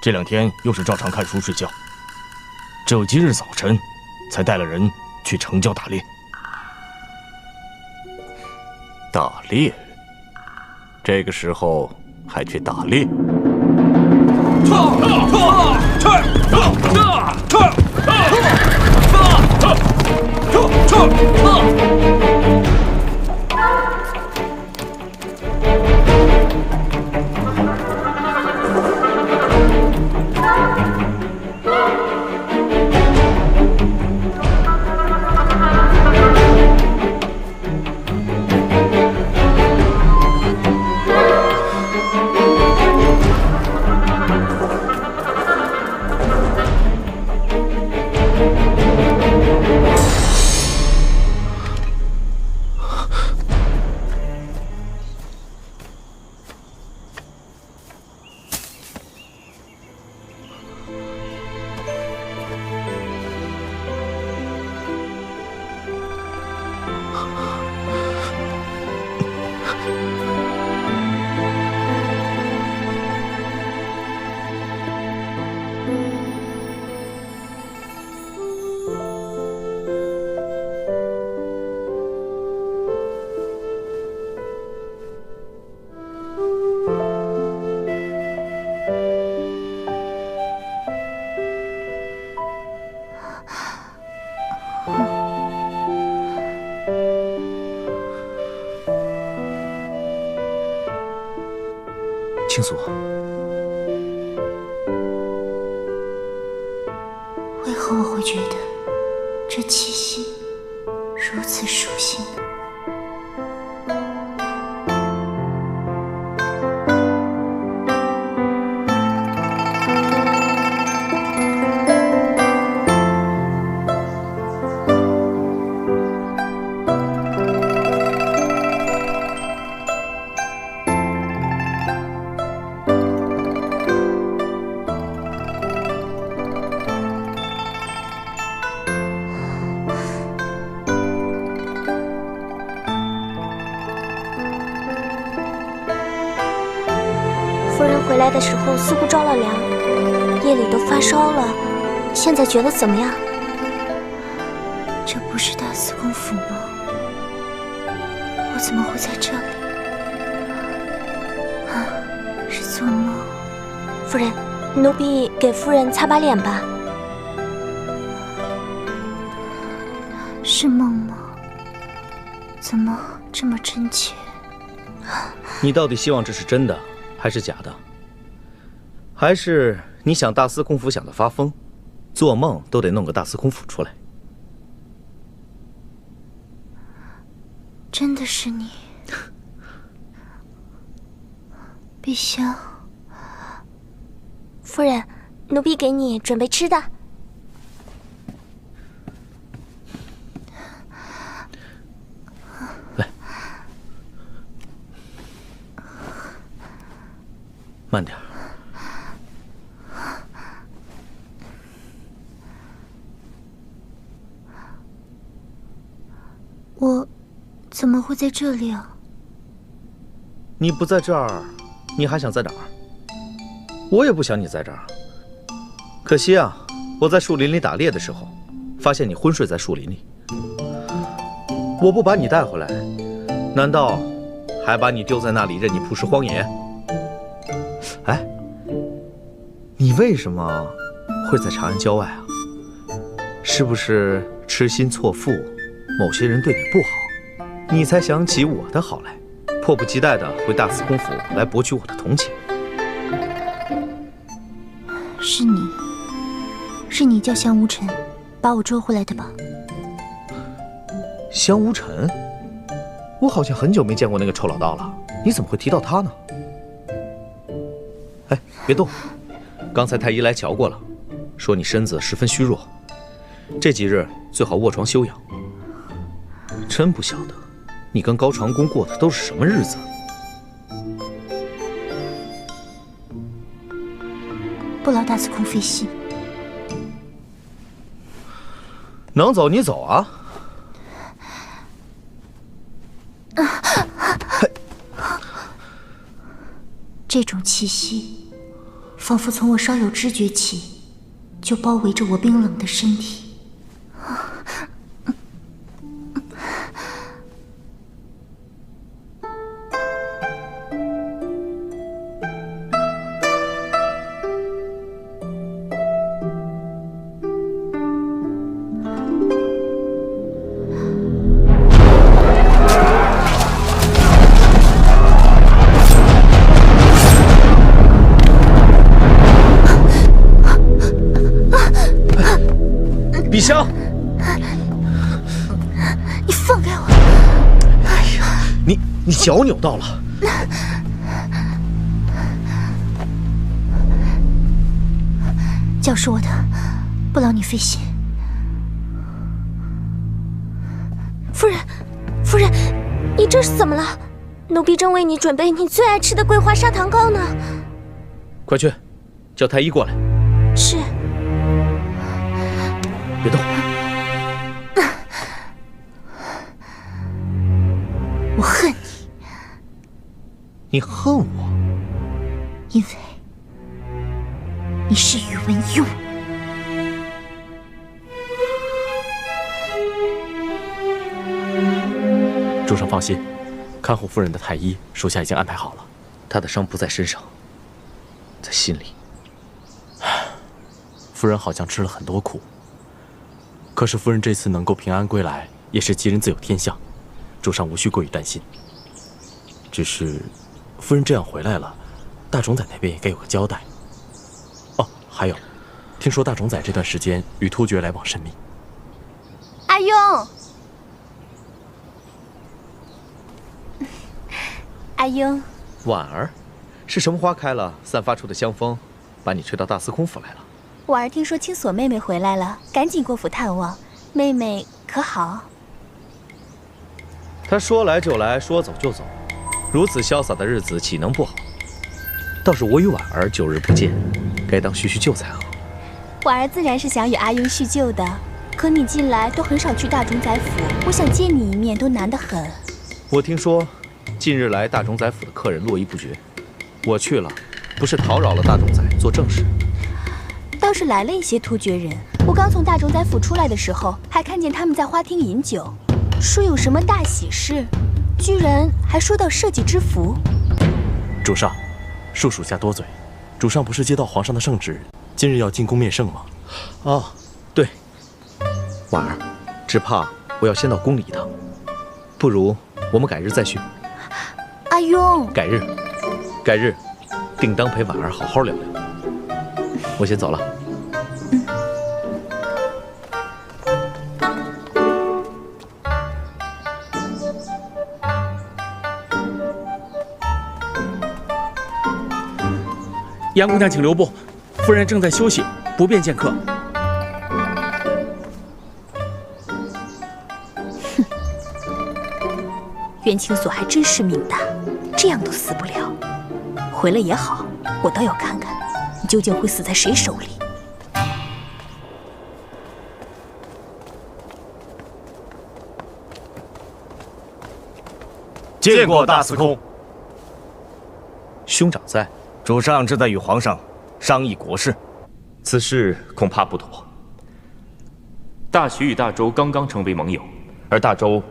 这2天又是照常看书睡觉，只有今日早晨才带了人去城郊打猎。打猎？这个时候还去打猎？青素，为何我会觉得这气息如此熟悉呢？夫人回来的时候似乎着了凉，夜里都发烧了，现在觉得怎么样？这不是大司空府吗？我怎么会在这里？啊，是做梦？夫人，奴婢给夫人擦把脸吧。是梦吗？怎么这么真切？你到底希望这是真的？还是假的？还是你想大司空府想的发疯，做梦都得弄个大司空府出来？真的是你，陛下。夫人，奴婢给你准备吃的。来，慢点。我怎么会在这里啊？你不在这儿，你还想在哪儿？我也不想你在这儿。可惜啊，我在树林里打猎的时候，发现你昏睡在树林里。我不把你带回来，难道还把你丢在那里任你扑食荒野？哎，你为什么会在长安郊外啊？是不是痴心错付，某些人对你不好，你才想起我的好来，迫不及待地回大司空府来博取我的同情？是你叫香无尘把我捉回来的吧？香无尘？我好像很久没见过那个臭老道了，你怎么会提到他呢？哎，别动！刚才太医来瞧过了，说你身子十分虚弱，这几日最好卧床休养。真不晓得，你跟高长恭过的都是什么日子？不劳大司空费心。能走你走啊！这种气息仿佛从我稍有知觉起，就包围着我冰冷的身体。比香，你放开我！哎呀，你脚扭到了。脚是我的，不劳你费心。夫人，夫人，你这是怎么了？奴婢正为你准备你最爱吃的桂花砂糖糕呢。快去，叫太医过来。是。别动！我恨你。你恨我？因为你是宇文邕。主上放心，看护夫人的太医属下已经安排好了。他的伤不在身上，在心里。夫人好像吃了很多苦。可是夫人这次能够平安归来，也是吉人自有天相，主上无需过于担心。只是，夫人这样回来了，大冢仔那边也该有个交代。哦，还有，听说大冢仔这段时间与突厥来往甚密。阿庸，阿庸，婉儿，是什么花开了，散发出的香风，把你吹到大司空府来了？婉儿听说青锁妹妹回来了，赶紧过府探望。妹妹可好？她说来就来，说走就走，如此潇洒的日子岂能不好？倒是我与婉儿久日不见，该当叙叙旧才好。婉儿自然是想与阿庸叙旧的，可你近来都很少去大冢仔府，我想见你一面都难得很。我听说，近日来大冢仔府的客人络绎不绝，我去了，不是叨扰了大冢仔做正事。倒是来了一些突厥人，我刚从大冢仔府出来的时候，还看见他们在花厅饮酒，说有什么大喜事，居然还说到社稷之福。主上，恕属下多嘴。主上不是接到皇上的圣旨，今日要进宫面圣吗？哦，对。婉儿，只怕我要先到宫里一趟，不如我们改日再叙。阿庸，改日，定当陪婉儿好好聊聊。我先走了。杨姑娘，请留步，夫人正在休息，不便见客。哼，袁清锁还真是命大，这样都死不了。回来也好，我倒要看看你究竟会死在谁手里。见过大司空。兄长在。主上正在与皇上商议国事，此事恐怕不妥。大徐与大周刚刚成为盟友，而大周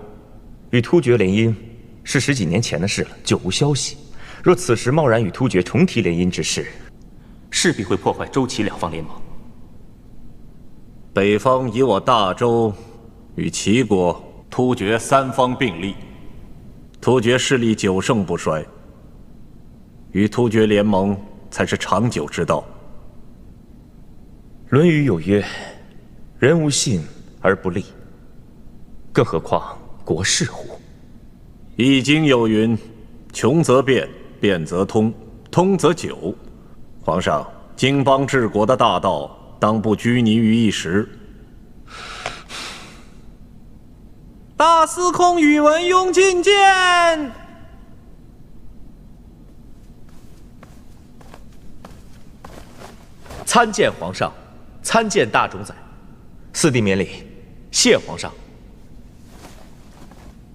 与突厥联姻是10几年前的事了，就无消息。若此时贸然与突厥重提联姻之事，势必会破坏周齐两方联盟。北方以我大周与齐国、突厥3方并立，突厥势力久盛不衰。与突厥联盟才是长久之道。《论语》有曰：“人无信而不立。”更何况国事乎？《易经》有云：“穷则变，变则通，通则久。”皇上，经邦治国的大道，当不拘泥于一时。大司空宇文邕觐见。参见皇上，参见大冢仔。四弟免礼，谢皇上。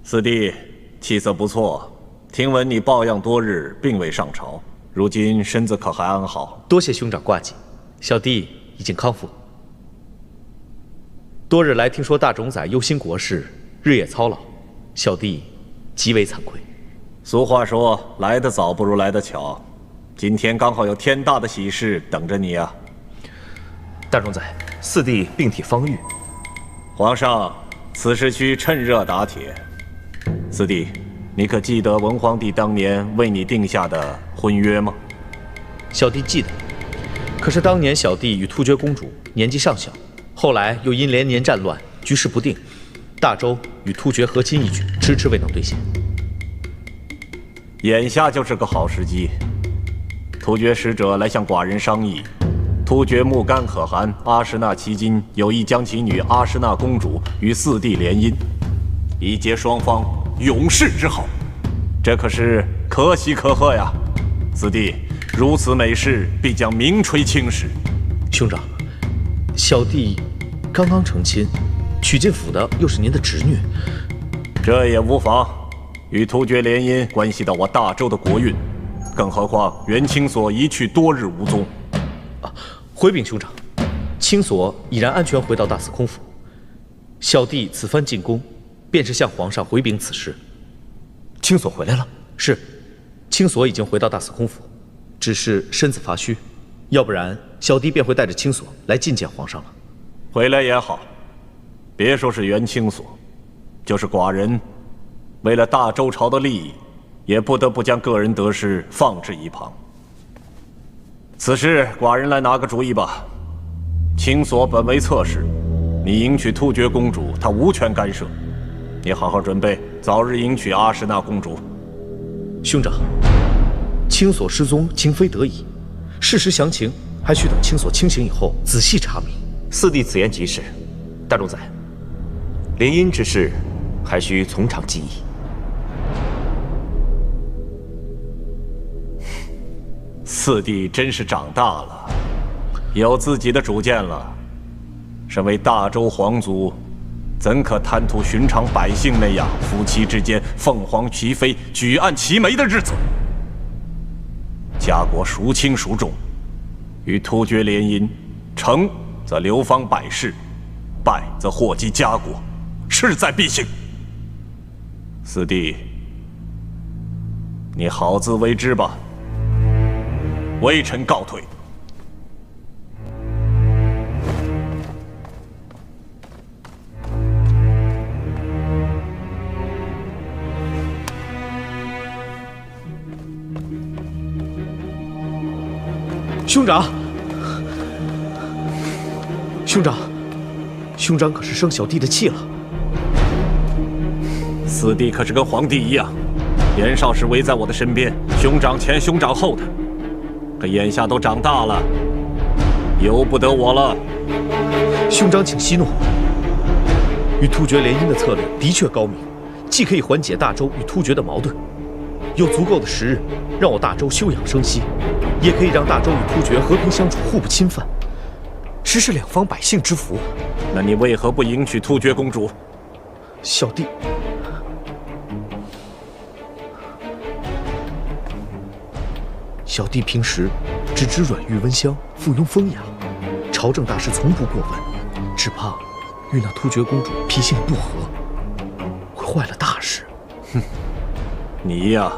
四弟，气色不错，听闻你抱恙多日，并未上朝，如今身子可还安好？多谢兄长挂记，小弟已经康复。多日来听说大冢仔忧心国事，日夜操劳，小弟极为惭愧。俗话说，来得早不如来得巧，今天刚好有天大的喜事等着你啊！大冢仔，四弟病体方愈。皇上，此事需趁热打铁。四弟，你可记得文皇帝当年为你定下的婚约吗？小弟记得，可是当年小弟与突厥公主年纪尚小，后来又因连年战乱，局势不定，大周与突厥和亲一举，迟迟未能兑现。眼下就是个好时机。突厥使者来向寡人商议，突厥木干可汗阿史那旗金有意将其女阿史那公主与四弟联姻，以结双方永世之好。这可是可喜可贺呀！四弟，如此美事必将名垂青史。兄长，小弟刚刚成亲，娶进府的又是您的侄女，这也无妨。与突厥联姻关系到我大周的国运，更何况袁清所一去多日无踪。回禀兄长，青所已然安全回到大司空府。小弟此番进宫，便是向皇上回禀此事。青所回来了？是，青所已经回到大司空府，只是身子乏虚，要不然小弟便会带着青所来觐见皇上了。回来也好，别说是袁清所，就是寡人，为了大周朝的利益，也不得不将个人得失放置一旁。此事寡人来拿个主意吧。青所本为侧室，你迎娶突厥公主，她无权干涉。你好好准备，早日迎娶阿史那公主。兄长，青所失踪，情非得已，事实详情还需等青所清醒以后仔细查明。四弟此言极是，大冢仔，联姻之事还需从长计议。四弟真是长大了，有自己的主见了。身为大周皇族，怎可贪图寻常百姓那样夫妻之间凤凰齐飞、举案齐眉的日子？家国孰轻孰重？与突厥联姻，成则流芳百世，败则祸及家国，势在必行。四弟，你好自为之吧。微臣告退。兄长，兄长，兄长可是生小弟的气了。四弟可是跟皇帝一样，年少时围在我的身边，兄长前兄长后的。可眼下都长大了，由不得我了。兄长请息怒。与突厥联姻的策略的确高明，既可以缓解大周与突厥的矛盾，有足够的时日让我大周休养生息，也可以让大周与突厥和平相处，互不侵犯，实是两方百姓之福。那你为何不迎娶突厥公主？小弟，小弟平时只知软玉温香，附庸风雅，朝政大事从不过问，只怕与那突厥公主脾性不合，会坏了大事。哼，你呀，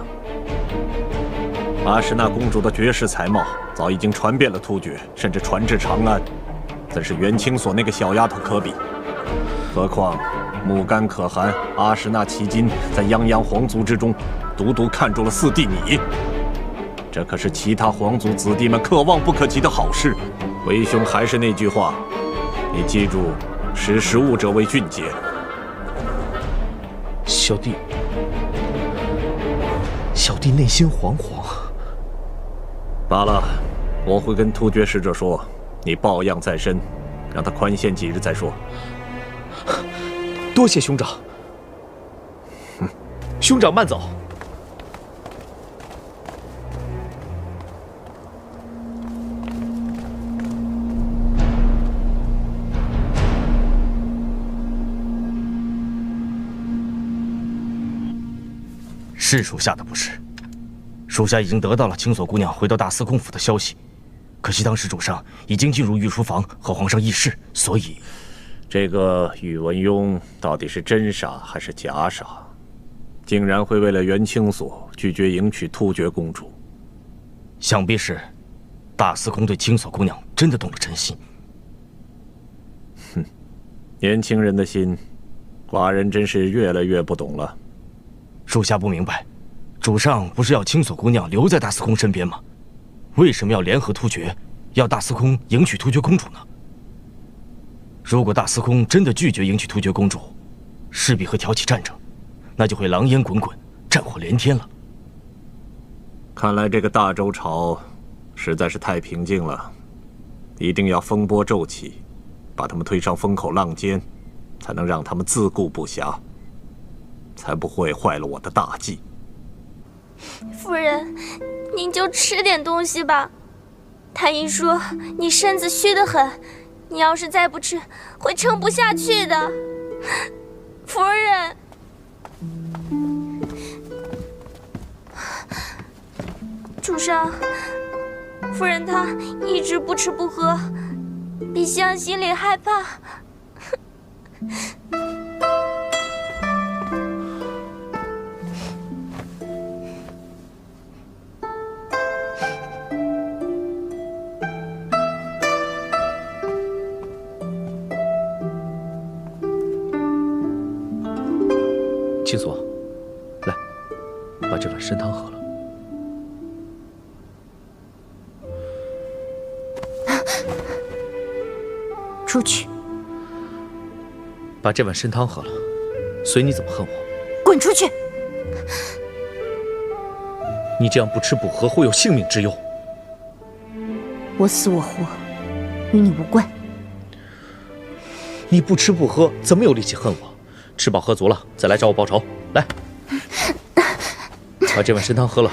阿史那公主的绝世才貌早已经传遍了突厥，甚至传至长安，怎是袁清所那个小丫头可比？何况木干可汗阿史那旗金在泱泱皇族之中，独独看中了四弟你。这可是其他皇族子弟们可望不可及的好事。为兄还是那句话，你记住，识时务者为俊杰。小弟内心惶惶。罢了，我会跟突厥使者说，你抱恙在身，让他宽限几日再说。多谢兄长。兄长慢走。是属下的不是，属下已经得到了青锁姑娘回到大司空府的消息，可惜当时主上已经进入御书房和皇上议事，所以这个宇文邕到底是真傻还是假傻？竟然会为了元青锁拒绝迎娶突厥公主？想必是大司空对青锁姑娘真的动了真心。哼，年轻人的心，寡人真是越来越不懂了。属下不明白，主上不是要青锁姑娘留在大司空身边吗？为什么要联合突厥，要大司空迎娶突厥公主呢？如果大司空真的拒绝迎娶突厥公主，势必会挑起战争，那就会狼烟滚滚，战火连天了。看来这个大周朝实在是太平静了，一定要风波骤起，把他们推上风口浪尖，才能让他们自顾不暇，才不会坏了我的大计。夫人，您就吃点东西吧。太医说你身子虚得很，你要是再不吃，会撑不下去的。夫人，主上，夫人她一直不吃不喝，陛下心里害怕。青锁，来，把这碗参汤喝了。出去，把这碗参汤喝了，随你怎么恨我。滚出去！你这样不吃不喝，会有性命之忧。我死我活，与你无关。你不吃不喝，怎么有力气恨我？吃饱喝足了，再来找我报仇。来，把这碗参汤喝了。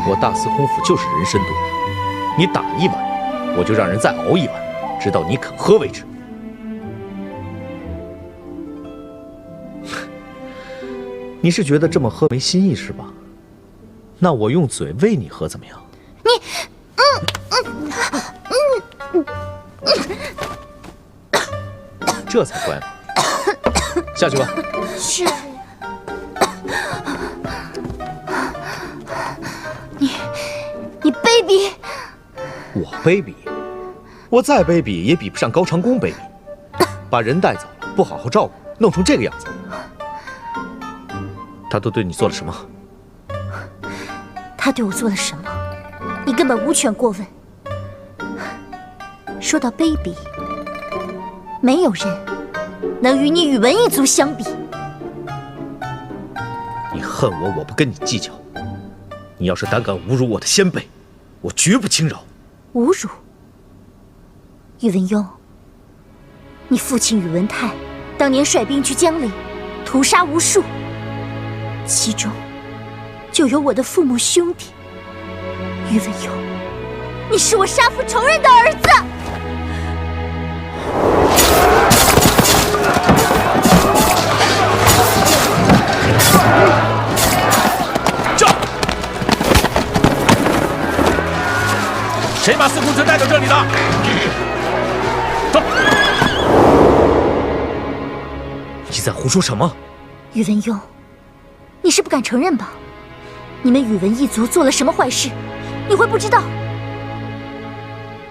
我大司空府就是人参多，你打一碗，我就让人再熬一碗，直到你肯喝为止。你是觉得这么喝没新意是吧？那我用嘴喂你喝怎么样？这才乖嘛。下去吧。是。你卑鄙！我卑鄙？我再卑鄙也比不上高长恭卑鄙。把人带走了，不好好照顾，弄成这个样子。他都对你做了什么？他对我做了什么？你根本无权过问。说到卑鄙，没有人能与你宇文一族相比。你恨我，我不跟你计较。你要是胆敢侮辱我的先辈，我绝不轻饶。侮辱？宇文邕，你父亲宇文泰当年率兵去江陵，屠杀无数，其中就有我的父母兄弟。宇文邕，你是我杀父仇人的儿子！谁把司空城带到这里的？走！你在胡说什么？宇文邕，你是不敢承认吧？你们宇文一族做了什么坏事，你会不知道？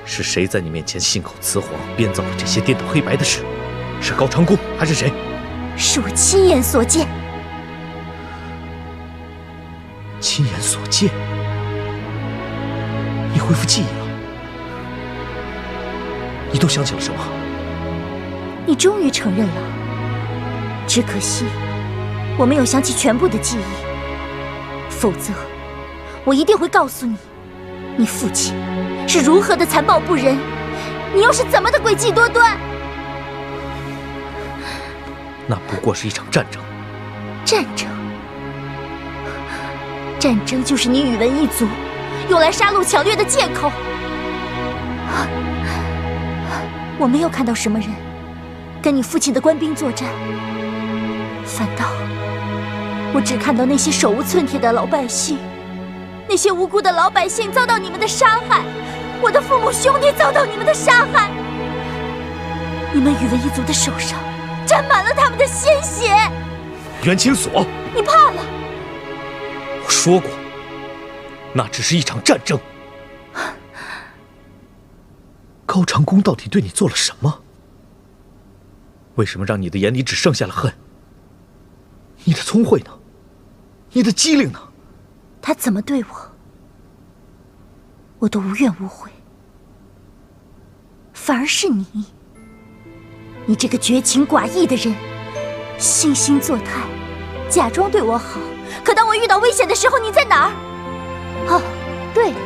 是谁在你面前信口雌黄，编造了这些颠倒黑白的事？是高长恭还是谁？是我亲眼所见。亲眼所见？你恢复记忆了？你都想起了什么？你终于承认了，只可惜我没有想起全部的记忆，否则我一定会告诉你，你父亲是如何的残暴不仁，你又是怎么的诡计多端。那不过是一场战争。战争，战争就是你宇文一族用来杀戮抢掠的借口。我没有看到什么人跟你父亲的官兵作战，反倒我只看到那些手无寸铁的老百姓，那些无辜的老百姓遭到你们的杀害，我的父母兄弟遭到你们的杀害，你们宇文一族的手上沾满了他们的鲜血。袁清所，你怕了？我说过，那只是一场战争。高长恭到底对你做了什么？为什么让你的眼里只剩下了恨？你的聪慧呢？你的机灵呢？他怎么对我，我都无怨无悔。反而是你，你这个绝情寡义的人，惺惺作态，假装对我好，可当我遇到危险的时候，你在哪儿？哦，对了，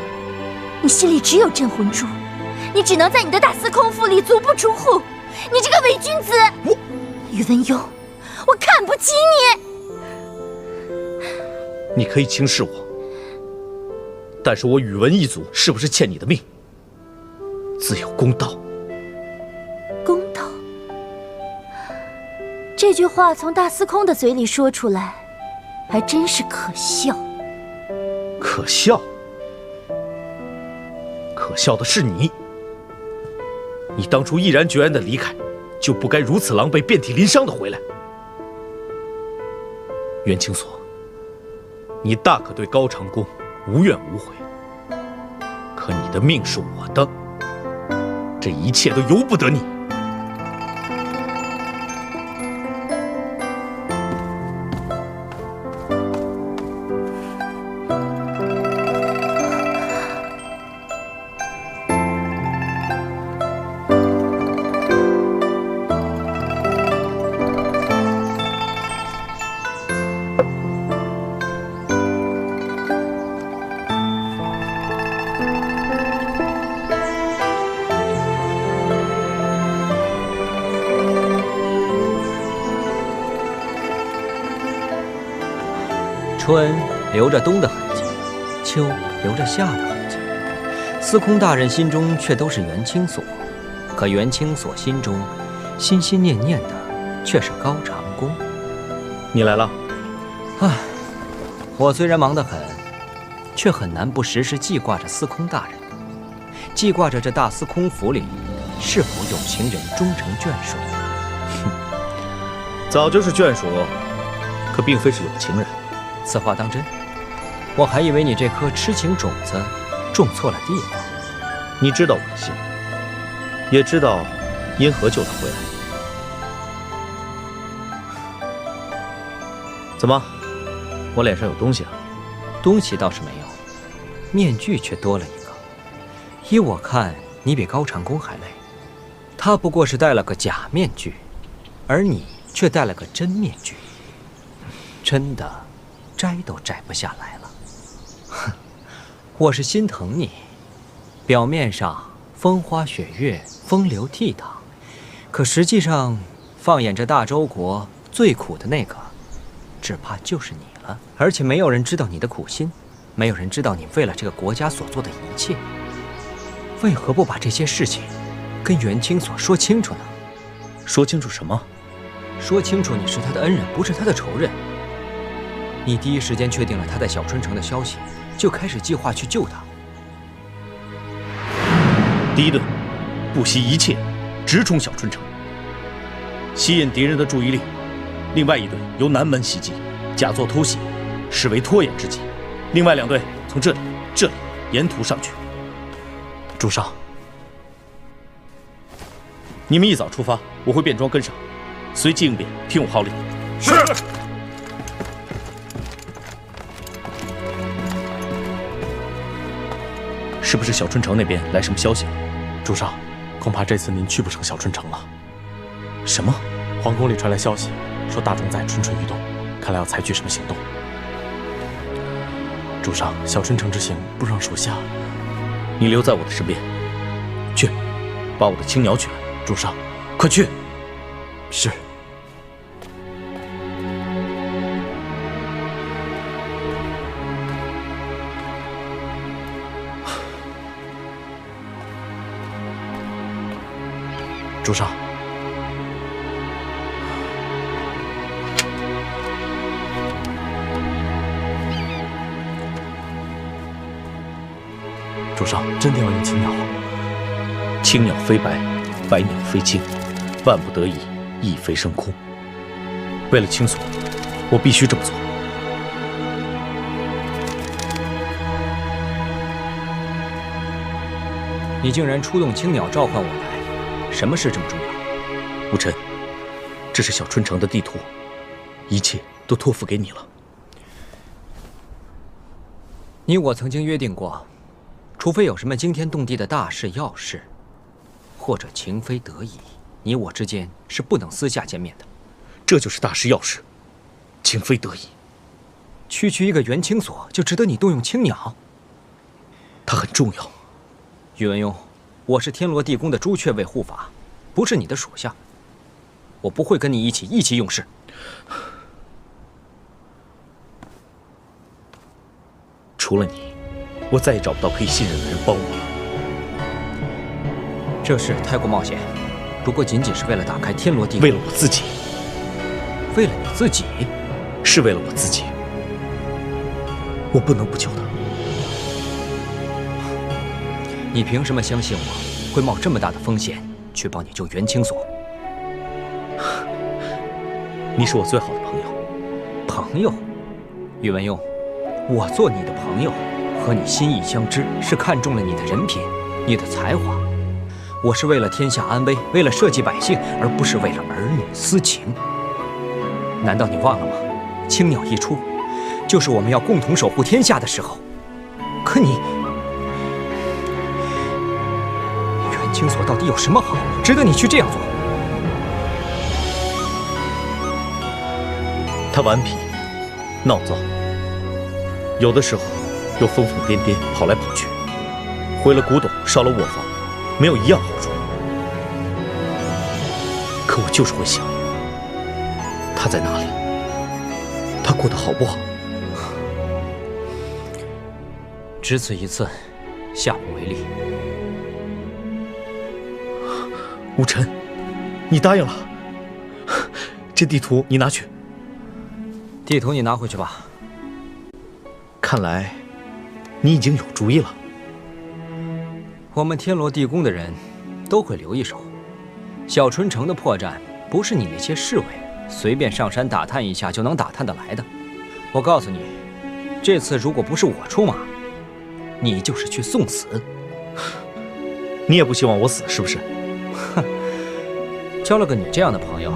你心里只有镇魂珠，你只能在你的大司空府里足不出户。你这个伪君子！宇文邕，我看不起你。你可以轻视我，但是我宇文一族是不是欠你的命？自有公道。公道？这句话从大司空的嘴里说出来，还真是可笑。可笑？可笑的是你。你当初毅然决然的离开，就不该如此狼狈、遍体鳞伤的回来。袁清所，你大可对高长恭无怨无悔，可你的命是我的，这一切都由不得你。春留着冬的痕迹，秋留着夏的痕迹。司空大人心中却都是袁清所，可袁清所心中心心念念的却是高长恭。你来了。唉，我虽然忙得很，却很难不时时记挂着司空大人，记挂着这大司空府里是否有情人终成眷属。早就是眷属，可并非是有情人。此话当真？我还以为你这颗痴情种子种错了地方。你知道我的心，也知道因何救他回来。怎么，我脸上有东西啊？东西倒是没有，面具却多了一个。依我看，你比高长恭还累。他不过是戴了个假面具，而你却戴了个真面具，真的摘都摘不下来了。哼，我是心疼你，表面上风花雪月、风流倜傥，可实际上，放眼这大周国最苦的那个，只怕就是你了。而且没有人知道你的苦心，没有人知道你为了这个国家所做的一切。为何不把这些事情跟袁清所说清楚呢？说清楚什么？说清楚你是他的恩人，不是他的仇人。你第一时间确定了他在小春城的消息，就开始计划去救他。第一顿，不惜一切，直冲小春城，吸引敌人的注意力；另外一队由南门袭击，假作偷袭，实为拖延之计；另外两队从这里沿途上去。主上，你们一早出发，我会便装跟上，随机应变，听我号令。是。是不是小春城那边来什么消息了？主上，恐怕这次您去不成小春城了。什么？皇宫里传来消息，说大众在蠢蠢欲动，看来要采取什么行动。主上，小春城之行不让属下。你留在我的身边，去，把我的青鸟取来。主上，快去！是。主上。主上，真的要用青鸟？青鸟飞白，白鸟飞青，万不得已，一飞升空。为了青锁，我必须这么做。你竟然出动青鸟召唤我来，什么事这么重要？无尘，这是小春城的地图，一切都托付给你了。你我曾经约定过，除非有什么惊天动地的大事要事，或者情非得已，你我之间是不能私下见面的。这就是大事要事，情非得已。区区一个元青锁就值得你动用青鸟？它很重要。宇文邕，我是天罗地宫的朱雀卫护法，不是你的属下。我不会跟你一起用事。除了你，我再也找不到可以信任的人帮我了。这事太过冒险，如果仅仅是为了打开天罗地宫，为了我自己，为了你自己，是为了我自己，我不能不救他。你凭什么相信我会冒这么大的风险去帮你救元青锁？你是我最好的朋友。朋友，宇文邕，我做你的朋友，和你心意相知，是看中了你的人品，你的才华。我是为了天下安危，为了社稷百姓，而不是为了儿女私情。难道你忘了吗？青鸟一出，就是我们要共同守护天下的时候。可你，元青锁到底有什么好，值得你去这样做？他顽皮、闹躁，有的时候又疯疯癫癫，跑来跑去，毁了古董，烧了卧房，没有一样好处。可我就是会想，他在哪里？他过得好不好？只此一次，下不为例。无尘，你答应了。这地图你拿去。地图你拿回去吧。看来，你已经有主意了。我们天罗地宫的人都会留一手。小春城的破绽，不是你那些侍卫随便上山打探一下就能打探得来的。我告诉你，这次如果不是我出马，你就是去送死。你也不希望我死，是不是？哼，交了个你这样的朋友，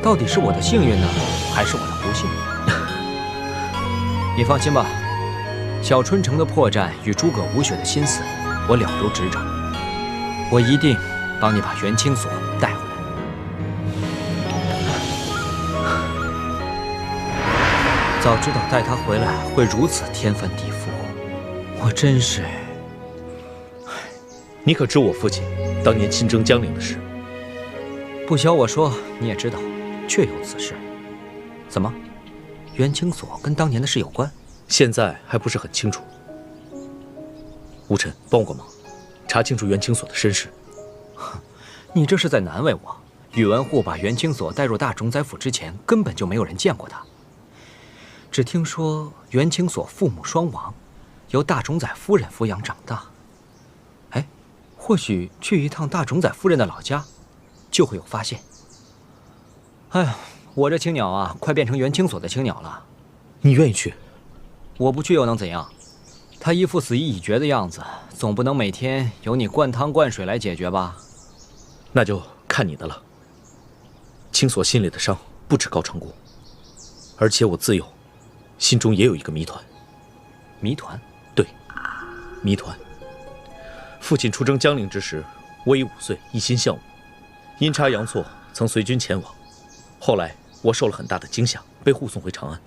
到底是我的幸运呢，还是我的不幸？你放心吧，小春城的破绽与诸葛无雪的心思，我了如指掌。我一定帮你把元青锁带回来。早知道带他回来会如此天翻地覆，我真是……你可知我父亲当年亲征江陵的事？不消我说，你也知道，确有此事。怎么，元青锁跟当年的事有关？现在还不是很清楚。无尘，帮我个忙，查清楚元青锁的身世。你这是在难为我。宇文护把元青锁带入大冢宰府之前，根本就没有人见过他。只听说元青锁父母双亡，由大冢宰夫人抚养长大。哎，或许去一趟大冢宰夫人的老家，就会有发现。哎呀，我这青鸟啊，快变成元青锁的青鸟了。你愿意去？我不去又能怎样？他一副死意已决的样子，总不能每天由你灌汤灌水来解决吧？那就看你的了。青锁心里的伤不止高长恭，而且我自幼心中也有一个谜团。谜团？对，谜团。父亲出征江陵之时，我已5岁，一心向武，阴差阳错曾随军前往。后来我受了很大的惊吓，被护送回长安。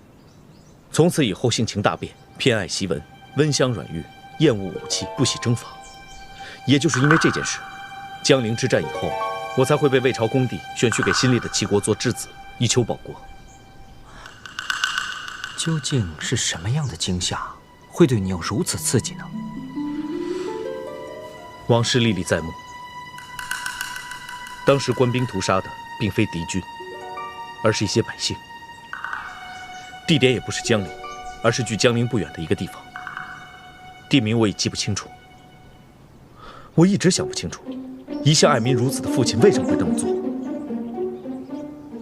从此以后性情大变，偏爱习文，温香软玉，厌恶武器，不喜征伐。也就是因为这件事，江陵之战以后，我才会被魏朝恭帝选去给新立的齐国做质子，以求保国。究竟是什么样的惊吓，会对你有如此刺激呢？往事历历在目。等当时官兵屠杀的并非敌军，而是一些百姓。地点也不是江陵，而是距江陵不远的一个地方。地名我已记不清楚。我一直想不清楚，一向爱民如子的父亲为什么会这么做。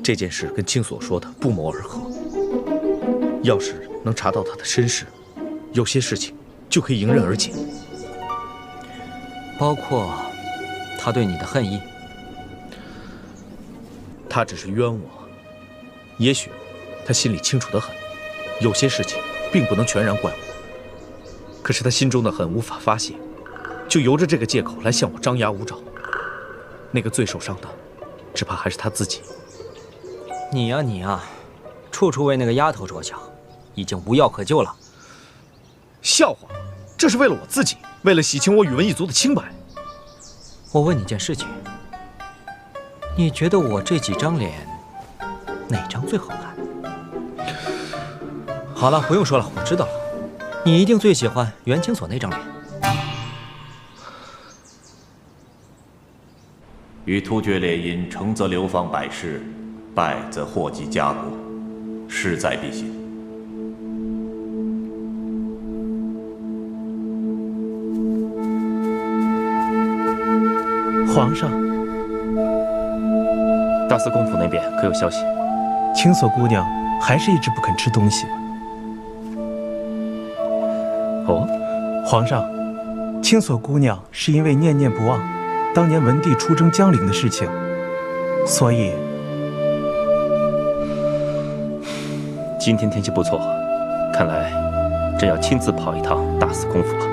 这件事跟青所说的不谋而合。要是能查到他的身世，有些事情就可以迎刃而解。包括他对你的恨意。他只是冤我，也许他心里清楚得很，有些事情并不能全然怪我。可是他心中的恨无法发泄，就由着这个借口来向我张牙舞爪。那个最受伤的，只怕还是他自己。你呀，处处为那个丫头着想，已经无药可救了。笑话，这是为了我自己，为了洗清我宇文一族的清白。我问你件事情，你觉得我这几张脸，哪张最好看？好了，不用说了，我知道了，你一定最喜欢袁清所那张脸。与突厥联姻，成则流芳百世，败则祸及家国，势在必行。皇上，大司空府那边可有消息？青锁姑娘还是一直不肯吃东西。哦，皇上，青锁姑娘是因为念念不忘当年文帝出征江陵的事情，所以今天天气不错，看来朕要亲自跑一趟大司空府了。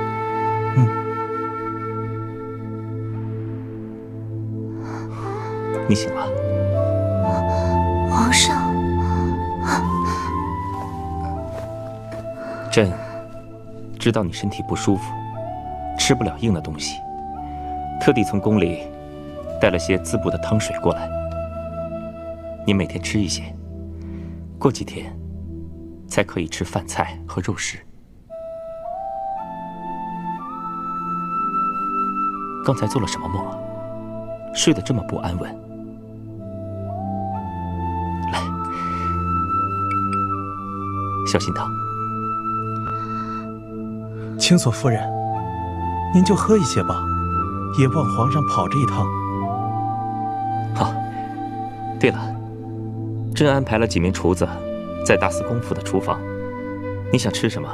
你醒了。皇上，朕知道你身体不舒服，吃不了硬的东西，特地从宫里带了些滋补的汤水过来。你每天吃一些，过几天才可以吃饭菜和肉食。刚才做了什么梦啊？睡得这么不安稳。来，小心汤。青锁夫人，您就喝一些吧，也不往皇上跑这一趟。好。对了，朕安排了几名厨子在大司空府的厨房，你想吃什么，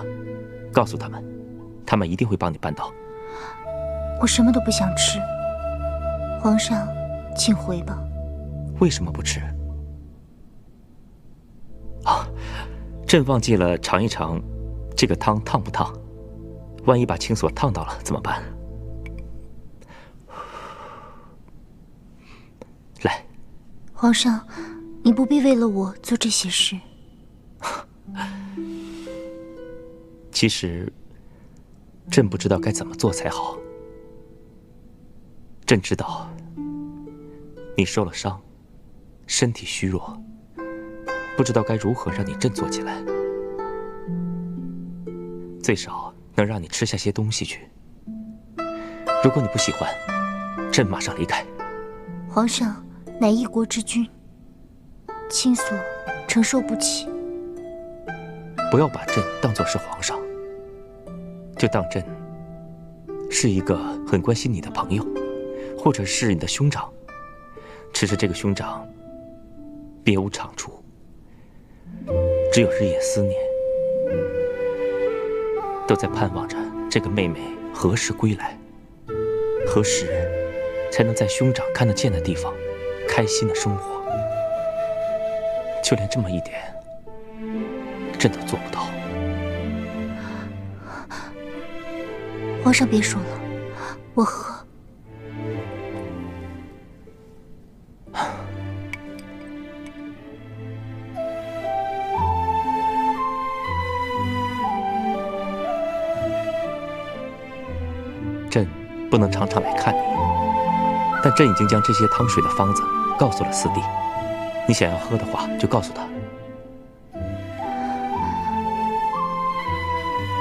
告诉他们，他们一定会帮你办到。我什么都不想吃，皇上，请回吧。为什么不吃？啊，朕忘记了尝一尝，这个汤烫不烫？万一把青锁烫到了怎么办？来，皇上，你不必为了我做这些事。其实，朕不知道该怎么做才好。朕知道你受了伤，身体虚弱，不知道该如何让你振作起来。最少能让你吃下些东西去。如果你不喜欢，朕马上离开。皇上乃一国之君，青锁承受不起。不要把朕当作是皇上，就当朕是一个很关心你的朋友，或者是你的兄长。只是这个兄长别无长处，只有日夜思念，都在盼望着这个妹妹何时归来，何时才能在兄长看得见的地方开心的生活。就连这么一点，朕都做不到。皇上别说了，我喝。朕不能常常来看你，但朕已经将这些汤水的方子告诉了四弟。你想要喝的话，就告诉他。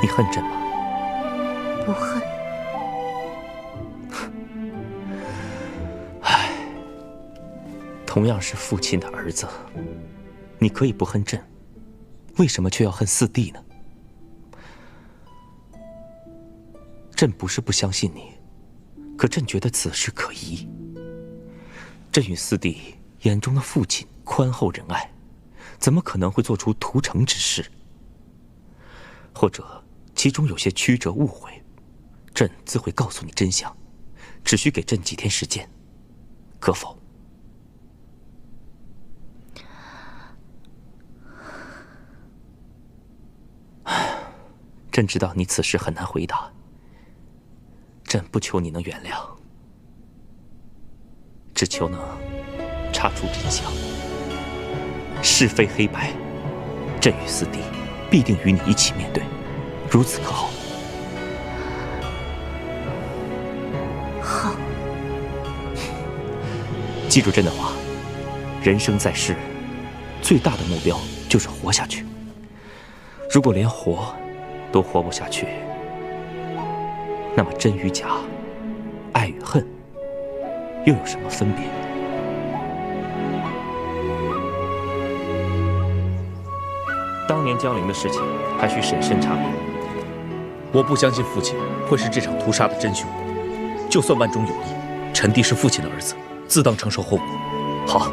你恨朕吗？不恨。唉，同样是父亲的儿子，你可以不恨朕，为什么却要恨四弟呢？朕不是不相信你，可朕觉得此事可疑。朕与四弟眼中的父亲宽厚仁爱，怎么可能会做出屠城之事？或者其中有些曲折误会，朕自会告诉你真相，只需给朕几天时间，可否？朕知道你此时很难回答，朕不求你能原谅，只求能查出真相，是非黑白，朕与四弟必定与你一起面对，如此可好？好。记住朕的话，人生在世，最大的目标就是活下去。如果连活都活不下去，那么真与假，爱与恨，又有什么分别？当年江陵的事情还需审慎查明。我不相信父亲会是这场屠杀的真凶，就算万中有一，臣弟是父亲的儿子，自当承受后果。好，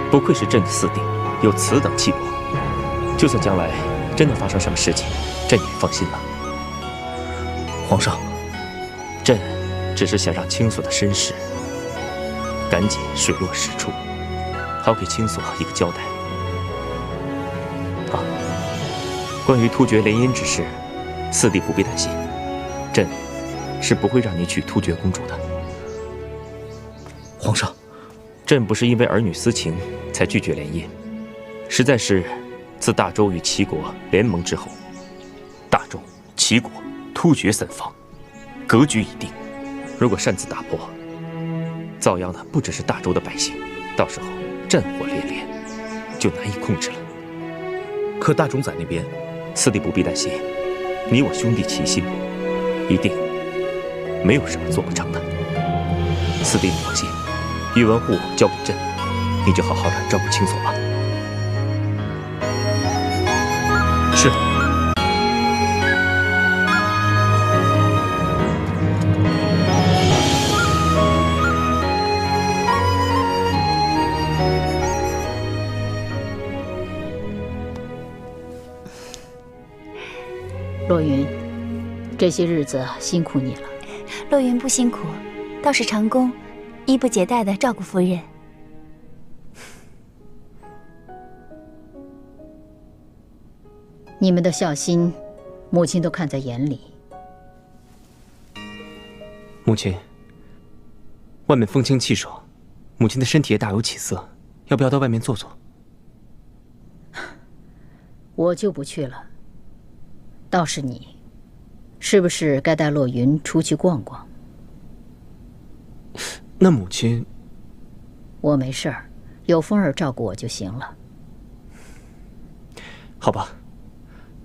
不愧是朕的四弟，有此等气魄。就算将来真的发生什么事情，朕也放心了。皇上，朕只是想让青锁的身世赶紧水落石出，好给青锁一个交代。啊，关于突厥联姻之事，四弟不必担心，朕是不会让你娶突厥公主的。皇上，朕不是因为儿女私情才拒绝联姻，实在是自大周与齐国联盟之后，大周、齐国、突厥三方格局已定，如果擅自打破，遭殃的不只是大周的百姓，到时候战火连连，就难以控制了。可大冢宰那边，四弟不必担心，你我兄弟齐心，一定没有什么做不成的。四弟你放心，宇文护交给朕，你就好好的照顾青锁吧。是。洛云，这些日子辛苦你了。洛云不辛苦，倒是长工衣不解带的照顾夫人。你们的孝心，母亲都看在眼里。母亲，外面风清气爽，母亲的身体也大有起色，要不要到外面坐坐？我就不去了。倒是你，是不是该带洛云出去逛逛？那母亲，我没事儿，有风儿照顾我就行了。好吧，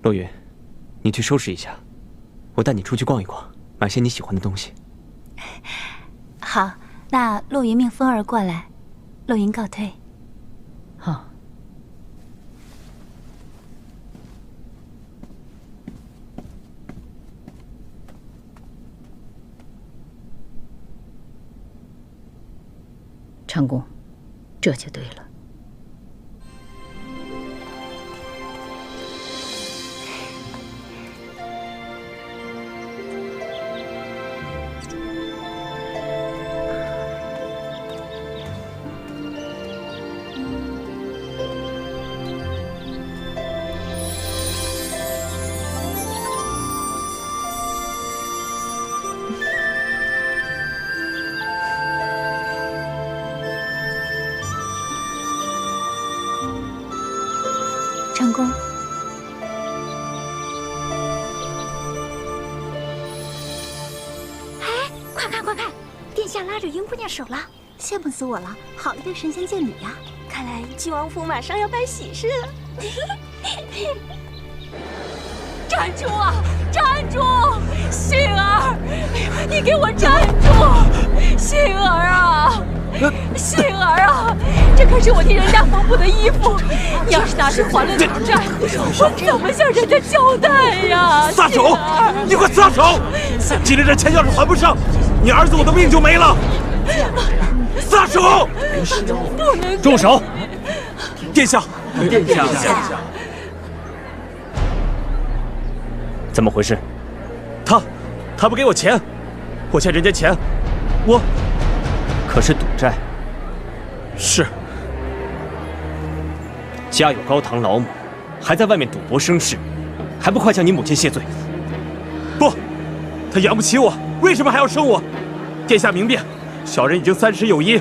洛云，你去收拾一下，我带你出去逛一逛，买些你喜欢的东西。好，那洛云命风儿过来，洛云告退。好。长工，这就对了。长工，哎，快看快看，殿下拉着云姑娘手了，羡慕死我了！好一个神仙见侣呀！看来郡王府马上要办喜事了。站住啊！站住！杏儿，你给我站住！杏儿啊！杏儿啊，这可是我替人家缝补的衣服，你要是拿去还了赌债，我怎么向人家交代呀？撒手！你快撒手！今天这钱要是还不上，你儿子我的命就没了！撒手！不能！住手！殿下，殿下，怎么回事？他不给我钱，我欠人家钱，我。可是赌债。是。家有高堂老母，还在外面赌博生事，还不快向你母亲谢罪？不，他养不起我，为什么还要生我？殿下明辨，小人已经30有1，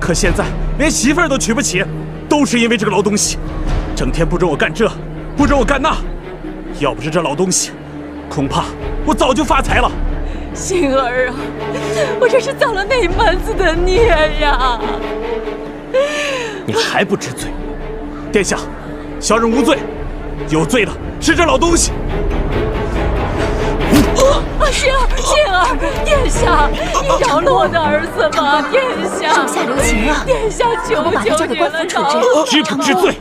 可现在连媳妇儿都娶不起，都是因为这个老东西，整天不准我干这，不准我干那。要不是这老东西，恐怕我早就发财了。杏儿啊，我这是造了哪门子的孽呀！你还不知罪？殿下，小人无罪，有罪的是这老东西。杏儿，殿下，你饶了我的儿子吧，殿下！手下留情啊！殿下，求求你了，我把他交给官府处置。知不知罪？